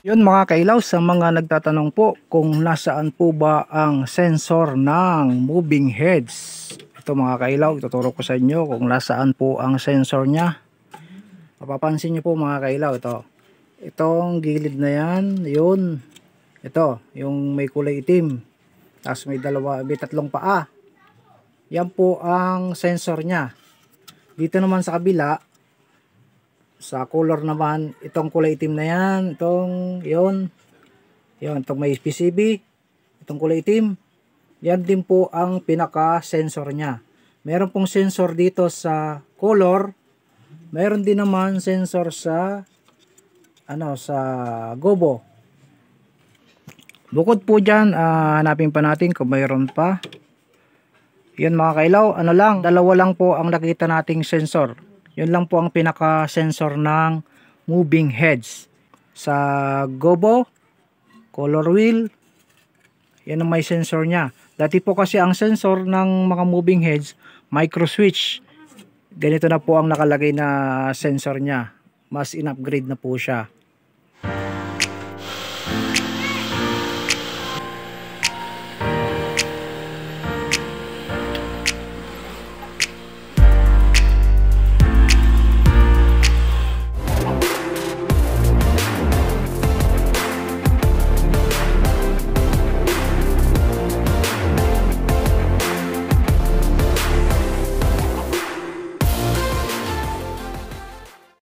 Yun mga kailaw, sa mga nagtatanong po kung nasaan po ba ang sensor ng moving heads. Ito mga kailaw, ituturo ko sa inyo kung nasaan po ang sensor nya. Mapapansin nyo po mga kailaw, itong gilid na yan, yun, ito, yung may kulay itim, tapos may tatlong paa. Yan po ang sensor nya. Dito naman sa kabila, sa color naman, itong kulay itim na yan, itong may PCB, itong kulay itim, yan din po ang pinaka sensor nya. Meron pong sensor dito sa color, meron din naman sensor sa sa gobo. Bukod po dyan, hanapin pa natin kung mayroon pa. Yun mga kailaw, dalawa lang po ang nakita nating sensor. Yun lang po ang pinaka sensor ng moving heads. Sa gobo, color wheel, yan ang may sensor nya. Dati po kasi ang sensor ng mga moving heads, micro switch. Ganito na po ang nakalagay na sensor nya. Mas in-upgrade na po siya.